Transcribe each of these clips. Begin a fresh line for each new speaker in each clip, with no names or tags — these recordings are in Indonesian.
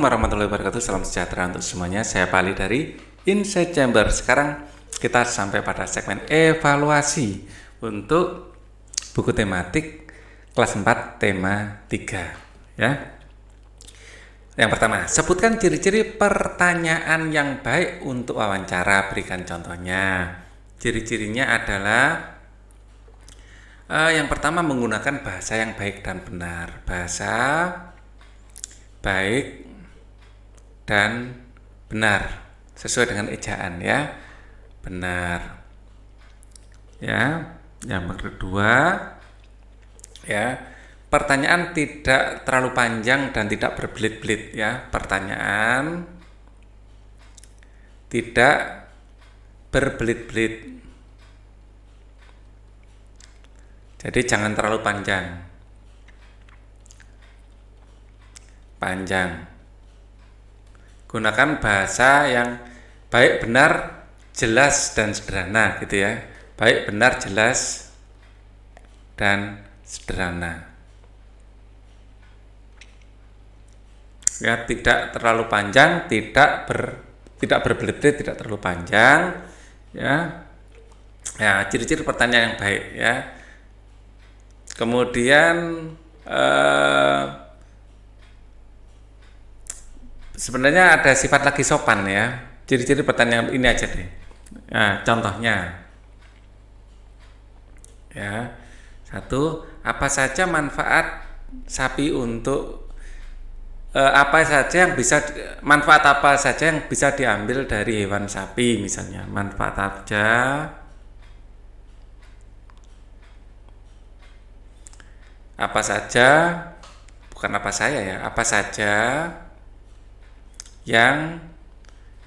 Warahmatullahi wabarakatuh. Salam sejahtera untuk semuanya. Saya Pali dari Inside Chamber. Sekarang kita sampai pada segmen evaluasi untuk buku tematik kelas 4 tema 3 ya. Yang pertama, sebutkan ciri-ciri pertanyaan yang baik untuk wawancara. Berikan contohnya. Ciri-cirinya adalah yang pertama, menggunakan bahasa yang baik dan benar. Bahasa baik dan benar sesuai dengan ejaan ya, benar ya. Yang kedua ya, pertanyaan tidak terlalu panjang dan tidak berbelit-belit ya. Pertanyaan tidak berbelit-belit, jadi jangan terlalu panjang. Gunakan bahasa yang baik, benar, jelas, dan sederhana gitu ya. Baik, benar, jelas, dan sederhana. Ya, tidak terlalu panjang, tidak berbelit-belit, tidak terlalu panjang ya. Ya, ciri-ciri pertanyaan yang baik ya. Kemudian sebenarnya ada sifat lagi sopan ya. Ciri-ciri pertanyaan ini aja deh. Nah, contohnya ya. 1. Apa saja manfaat sapi untuk manfaat apa saja yang bisa diambil dari hewan sapi, misalnya manfaat aja apa saja, bukan apa saya ya, apa saja yang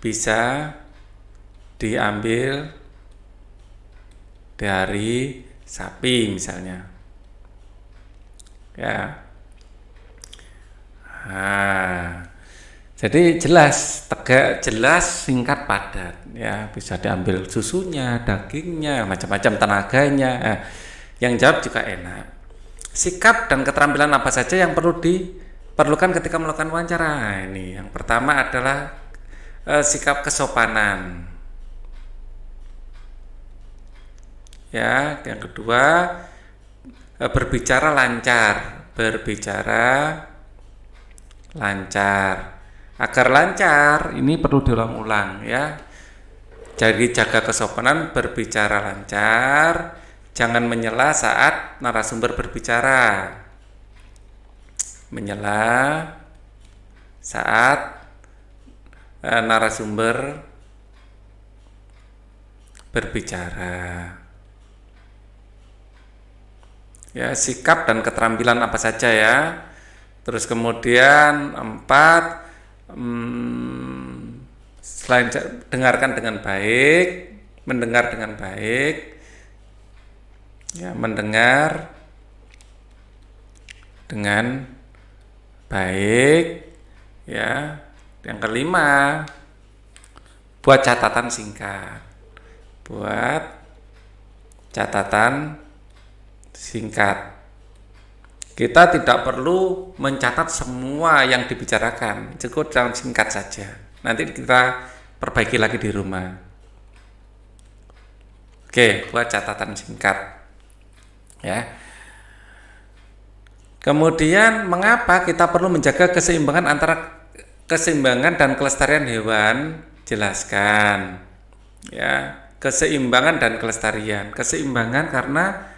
bisa diambil dari sapi misalnya ya. Jadi jelas, tegak, jelas, singkat, padat ya. Bisa diambil susunya, dagingnya, macam-macam, tenaganya. Yang jawab juga enak. Sikap dan keterampilan apa saja yang perlu diperlukan ketika melakukan wawancara. Ini yang pertama adalah sikap kesopanan ya. Yang kedua, berbicara lancar. Agar lancar ini perlu diulang-ulang ya. Jadi jaga kesopanan, berbicara lancar, jangan menyela saat narasumber berbicara. Menyela saat narasumber berbicara. Ya, sikap dan keterampilan apa saja ya. Terus kemudian 4, selain dengarkan dengan baik, mendengar dengan baik ya, mendengar dengan baik ya. Yang kelima, buat catatan singkat. Kita tidak perlu mencatat semua yang dibicarakan, cukup dalam singkat saja. Nanti kita perbaiki lagi di rumah. Oke, buat catatan singkat ya. Kemudian mengapa kita perlu menjaga keseimbangan antara keseimbangan dan kelestarian hewan? Jelaskan ya, keseimbangan dan kelestarian. Keseimbangan karena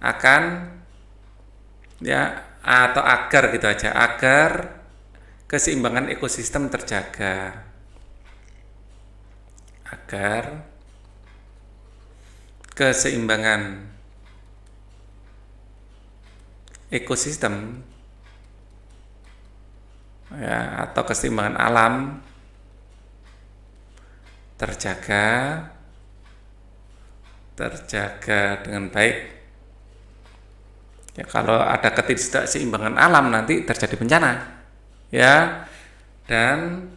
akan ya, atau agar gitu aja, agar keseimbangan ekosistem terjaga. Agar keseimbangan ekosistem ya, atau keseimbangan alam terjaga dengan baik. Ya, kalau ada ketidakseimbangan alam nanti terjadi bencana ya. Dan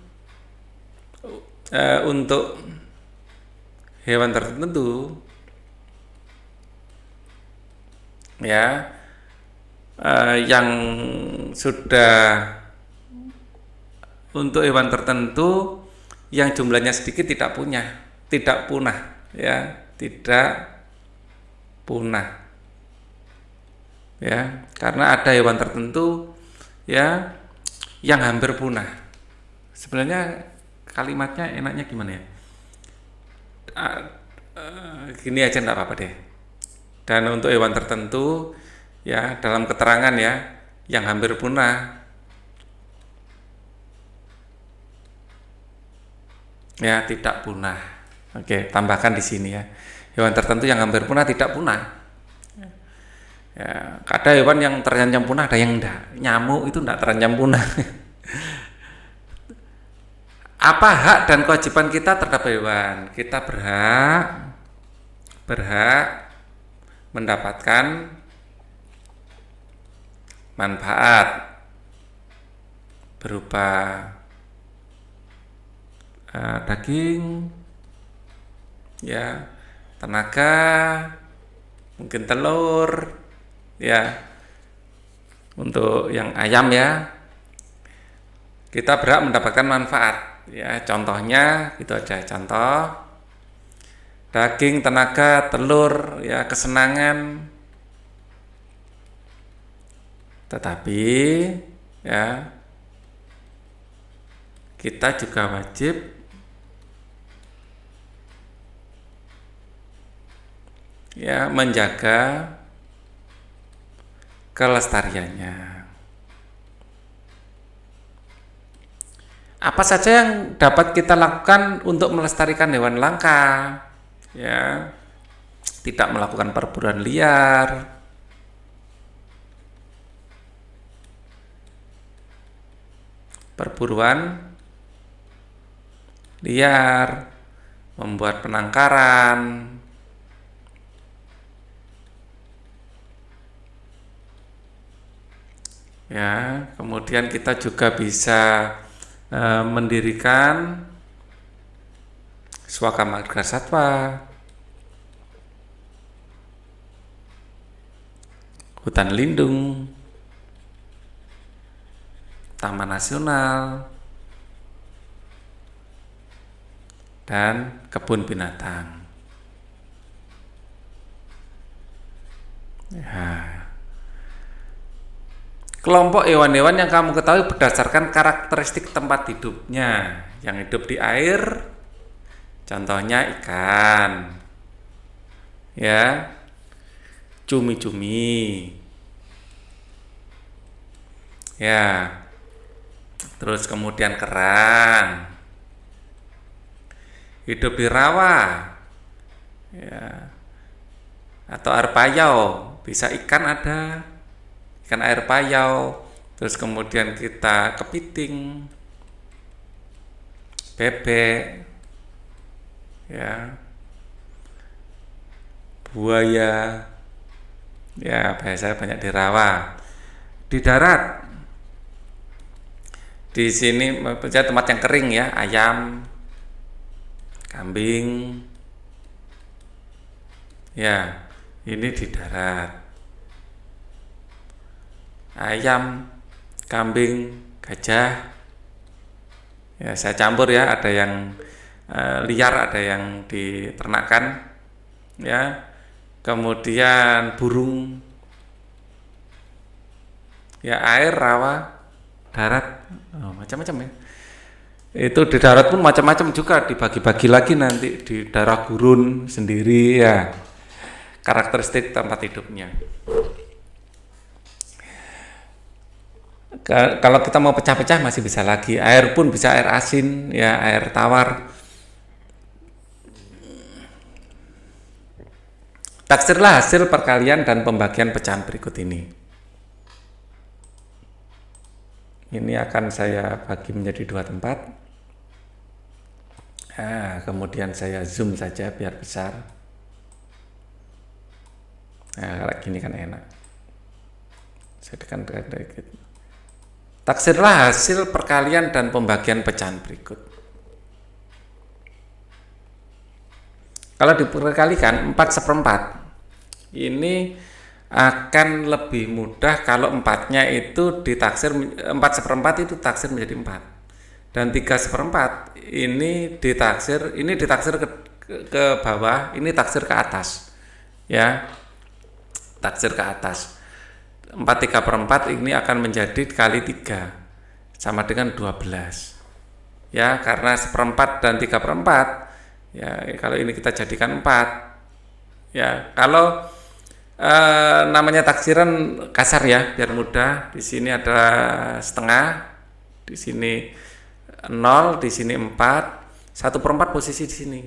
untuk hewan tertentu ya, yang sudah untuk hewan tertentu yang jumlahnya sedikit tidak punah ya, tidak punah ya, karena ada hewan tertentu ya yang hampir punah. Sebenarnya kalimatnya enaknya gimana ya? Gini aja enggak apa-apa deh. Dan untuk hewan tertentu ya dalam keterangan ya yang hampir punah ya tidak punah. Oke, tambahkan di sini ya. Hewan tertentu yang hampir punah tidak punah. Ya, ada hewan yang terancam punah, ada yang enggak. Nyamuk itu enggak terancam punah. Apa hak dan kewajiban kita terhadap hewan? Kita berhak mendapatkan manfaat berupa daging, ya, tenaga, mungkin telur, ya. Untuk yang ayam ya, kita berhak mendapatkan manfaat. Ya, contohnya itu aja contoh. Daging, tenaga, telur, ya kesenangan. Tetapi ya kita juga wajib ya menjaga kelestariannya. Apa saja yang dapat kita lakukan untuk melestarikan hewan langka? Ya, tidak melakukan perburuan liar, membuat penangkaran, ya, kemudian kita juga bisa mendirikan swaka marga satwa, hutan lindung, taman nasional, dan kebun binatang. Ya. Kelompok hewan-hewan yang kamu ketahui berdasarkan karakteristik tempat hidupnya. Yang hidup di air, contohnya ikan, ya, cumi-cumi, ya, terus kemudian kerang. Hidup di rawa, ya, atau air payau, bisa ikan ada, ikan air payau, terus kemudian kita kepiting, bebek, ya, buaya, ya biasanya banyak di rawa. Di darat, di sini tempat yang kering ya, ayam, kambing, ya ini di darat. Ayam, kambing, gajah, ya saya campur ya, ada yang liar, ada yang diternakkan, ya. Kemudian burung, ya air, rawa, darat, macam-macam ya. Itu di darat pun macam-macam juga, dibagi-bagi lagi nanti di daerah gurun sendiri ya, karakteristik tempat hidupnya. Kalau kita mau pecah-pecah masih bisa lagi, air pun bisa air asin ya, air tawar. Taksirlah hasil perkalian dan pembagian pecahan berikut ini. Ini akan saya bagi menjadi 2 tempat. Nah, kemudian saya zoom saja biar besar. Nah, kalau gini kan enak. Saya tekan dikit. Taksirlah hasil perkalian dan pembagian pecahan berikut. Kalau diperkalikan 4/4, ini akan lebih mudah kalau 4-nya itu ditaksir, 4/4 itu taksir menjadi 4. dan 3/4 ini ditaksir ke bawah, ini taksir ke atas. Ya. Taksir ke atas. 4/3/4 ini akan menjadi kali 3 sama dengan 12. Ya, karena 1/4 dan 3/4 ya, kalau ini kita jadikan 4. Ya, kalau namanya taksiran kasar ya, biar mudah. Di sini ada setengah, di sini 0, di sini 4, 1/4 posisi di sini.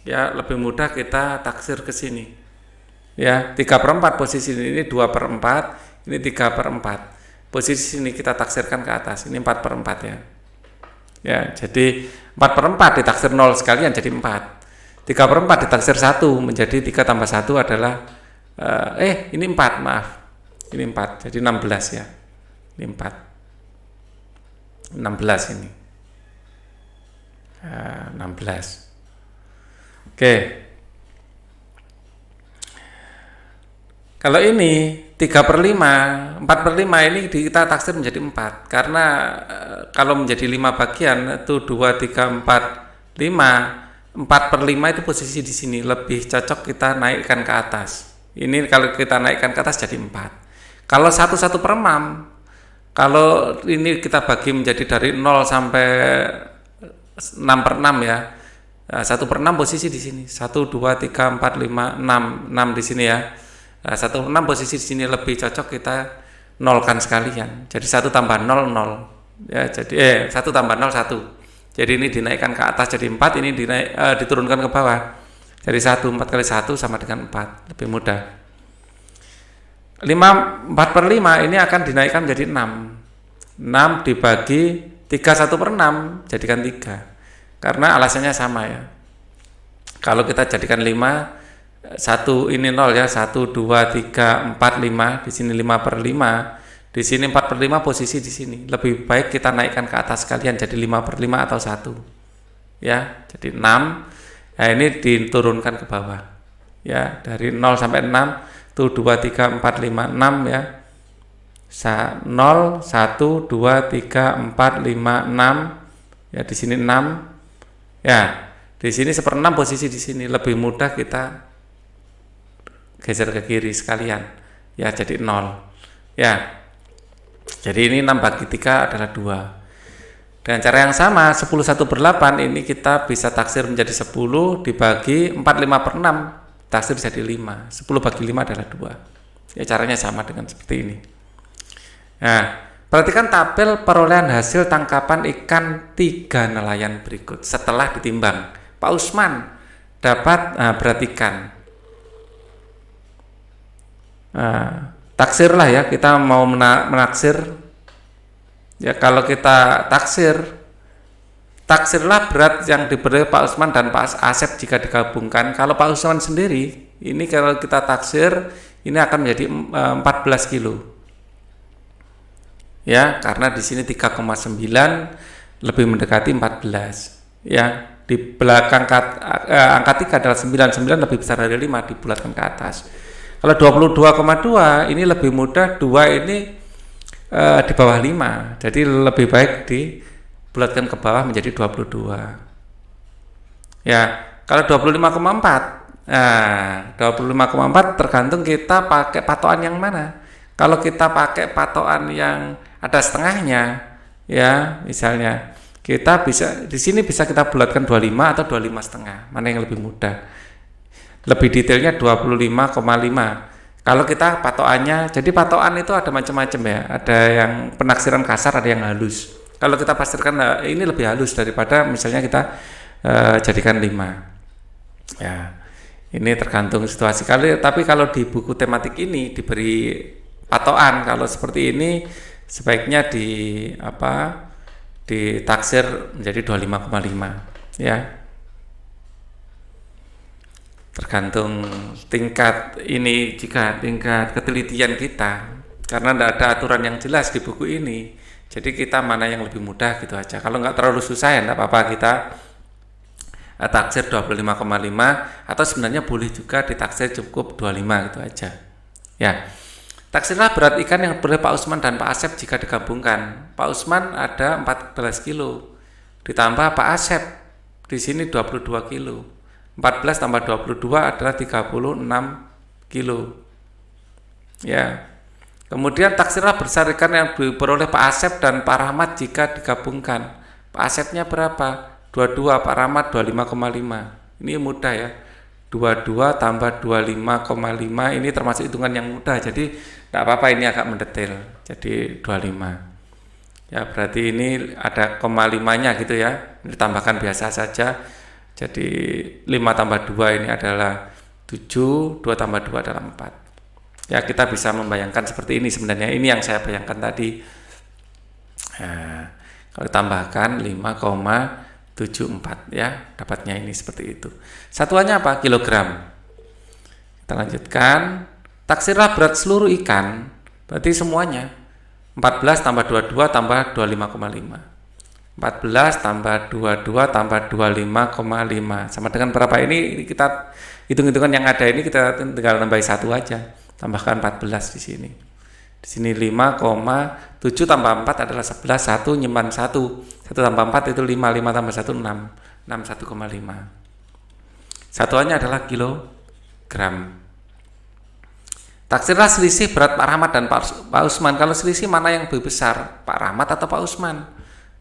Ya, lebih mudah kita taksir ke sini. Ya, 3/4 posisi ini 2/4, ini 3/4. Posisi sini kita taksirkan ke atas, ini 4/4 ya. Ya, jadi 4/4 ditaksir 0 sekalian jadi 4. 3/4 ditaksir 1 menjadi 3 tambah 1 adalah ini 4, maaf. Ini 4, jadi 16 ya. Ini 4. 16 ini. 16. Oke. Kalau ini 3/5, 4/5 ini kita taksir menjadi 4. Karena kalau menjadi 5 bagian itu 2, 3, 4, 5. 4/5 itu posisi di sini, lebih cocok kita naikkan ke atas. Ini kalau kita naikkan ke atas jadi 4. Kalau 1/6, kalau ini kita bagi menjadi dari 0 sampai 6/6 ya. 1/6 posisi di sini. 1, 2, 3, 4, 5, 6. 6 di sini ya. 1/6 posisi di sini lebih cocok kita nolkan sekalian. Jadi 1 tambah 0, 0. Ya, jadi 1 tambah 0, 1. Jadi ini dinaikkan ke atas jadi 4, ini diturunkan ke bawah. Jadi 4 kali 1 sama dengan 4. Lebih mudah. 4/5 ini akan dinaikkan menjadi 6. 6 dibagi 3 1/6 jadikan 3. Karena alasannya sama ya. Kalau kita jadikan 5, 1 ini 0 ya, 1, 2, 3, 4, 5. Di sini 5/5. Di sini 4/5 posisi di sini. Lebih baik kita naikkan ke atas sekalian jadi 5/5 atau 1. Ya, jadi 6. Nah, ini diturunkan ke bawah. Ya, dari 0 sampai 6 itu 2, 3, 4, 5, 6 ya. 0, 1, 2, 3, 4, 5, 6. Ya, di sini 6. Ya, di sini 1/6 posisi di sini. Lebih mudah kita geser ke kiri sekalian. Ya, jadi 0. Ya. Jadi ini 6 bagi 3 adalah 2. Dengan cara yang sama 10/1/8 ini kita bisa taksir menjadi 10 dibagi 4/5/6 taksir jadi 5. 10 bagi 5 adalah 2. Ya, caranya sama dengan seperti ini. Nah, perhatikan tabel perolehan hasil tangkapan ikan 3 nelayan berikut setelah ditimbang. Pak Usman dapat, perhatikan. Taksirlah ya, kita mau menaksir ya. Kalau kita taksirlah berat yang diberi Pak Usman dan Pak Asep jika digabungkan. Kalau Pak Usman sendiri ini kalau kita taksir ini akan menjadi 14 kilo ya, karena di sini 3,9 lebih mendekati 14 ya. Di belakang angka 3 adalah 9 lebih besar dari 5, dibulatkan ke atas. Kalau 22,2 ini lebih mudah, 2 ini di bawah 5. Jadi lebih baik dibulatkan ke bawah menjadi 22. Ya, kalau 25,4. Nah, 25,4 tergantung kita pakai patokan yang mana. Kalau kita pakai patokan yang ada setengahnya ya, misalnya kita bisa di sini bisa kita bulatkan 25 atau 25,5. Mana yang lebih mudah? Lebih detailnya 25,5. Kalau kita patokannya, jadi patokan itu ada macam-macam ya. Ada yang penaksiran kasar, ada yang halus. Kalau kita pastikan ini lebih halus daripada misalnya kita jadikan 5. Ya, ini tergantung situasi. Tapi kalau di buku tematik ini diberi patokan, kalau seperti ini sebaiknya ditaksir menjadi 25,5 ya. Tergantung tingkat ketelitian kita, karena tidak ada aturan yang jelas di buku ini. Jadi kita mana yang lebih mudah gitu aja. Kalau nggak terlalu susah ya tidak apa-apa, kita taksir 25,5 atau sebenarnya boleh juga ditaksir cukup 25 gitu aja ya. Taksirlah berat ikan yang boleh Pak Usman dan Pak Asep jika digabungkan. Pak Usman ada 14 kilo, ditambah Pak Asep di sini 22 kilo. 14 tambah 22 adalah 36 kilo. Ya. Kemudian taksirlah besar ikan yang diperoleh Pak Asep dan Pak Rahmat jika digabungkan. Pak Asepnya berapa? 22, Pak Rahmat 25,5. Ini mudah ya. 22 tambah 25,5 ini termasuk hitungan yang mudah. Jadi tidak apa-apa, ini agak mendetail. Jadi 25. Ya, berarti ini ada koma 5-nya gitu ya. Ini tambahkan biasa saja. Jadi 5 tambah 2 ini adalah 7, 2 tambah 2 adalah 4. Ya, kita bisa membayangkan seperti ini sebenarnya. Ini yang saya bayangkan tadi. Nah, kalau ditambahkan 5,74 ya, dapatnya ini seperti itu. Satuannya apa? Kilogram. Kita lanjutkan. Taksirlah berat seluruh ikan, berarti semuanya. 14 tambah 22 tambah 25,5. 14 tambah 22 tambah 25,5 sama dengan berapa? Ini kita hitung-hitungan yang ada ini, kita tinggal nambahin satu aja. Tambahkan 14 di sini. Di sini 5,7 tambah 4 adalah 11, 1 nyimpan 1. 1 tambah 4 itu 5, 5 tambah 1 6. 6 1,5. Satuannya adalah kilogram. Taksirlah selisih berat Pak Rahmat dan Pak Usman. Kalau selisih mana yang lebih besar, Pak Rahmat atau Pak Usman?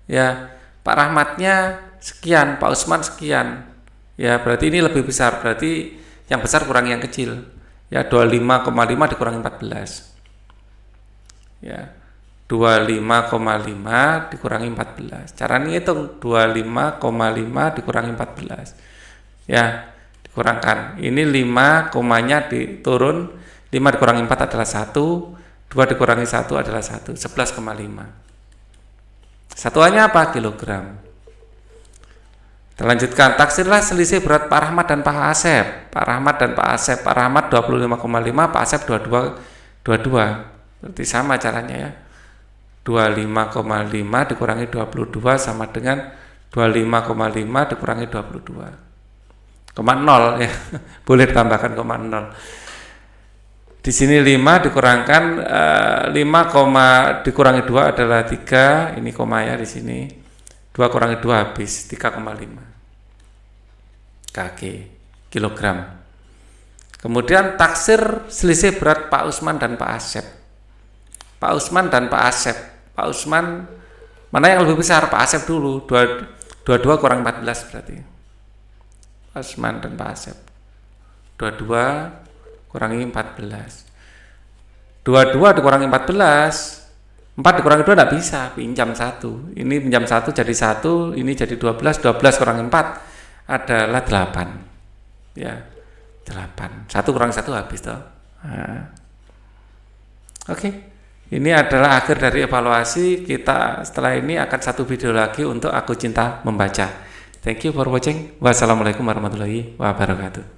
Ya, Pak Rahmatnya sekian, Pak Usman sekian. Ya, berarti ini lebih besar. Berarti yang besar kurang yang kecil. Ya, 25,5 dikurangi 14. Ya, 25,5 dikurangi 14. Caranya hitung 25,5 dikurangi 14. Ya, dikurangkan. Ini 5 komanya diturun. 5 dikurangi 4 adalah 1, 2 dikurangi 1 adalah 1, 11,5. Satuannya apa? Kilogram. Kita lanjutkan. Taksirlah selisih berat Pak Rahmat dan Pak Asep. Pak Rahmat dan Pak Asep. Pak Rahmat 25,5, Pak Asep 22. Berarti sama caranya ya. 25,5 dikurangi 22 sama dengan 25,5 dikurangi 22. 0 ya. Boleh ditambahkan 0. Di sini 5 dikurangkan 5, dikurangi 2 adalah 3. Ini koma ya di sini. 2 kurangi 2 habis 3,5 kg kilogram. Kemudian taksir selisih berat Pak Usman dan Pak Asep. Pak Usman dan Pak Asep. Pak Usman mana yang lebih besar? Pak Asep dulu. 22 kurang 14 berarti. Pak Usman dan Pak Asep. 22 kurangi 14. 22 dikurangi 14. 4 dikurangi 2 tidak bisa, pinjam 1. Ini pinjam 1 jadi 1, ini jadi 12. 12 kurangi 4 adalah 8. Ya, 8. 1 kurangi 1 habis toh. Nah. Oke. Ini adalah akhir dari evaluasi. Kita setelah ini akan satu video lagi untuk Aku Cinta Membaca. Thank you for watching. Wassalamualaikum warahmatullahi wabarakatuh.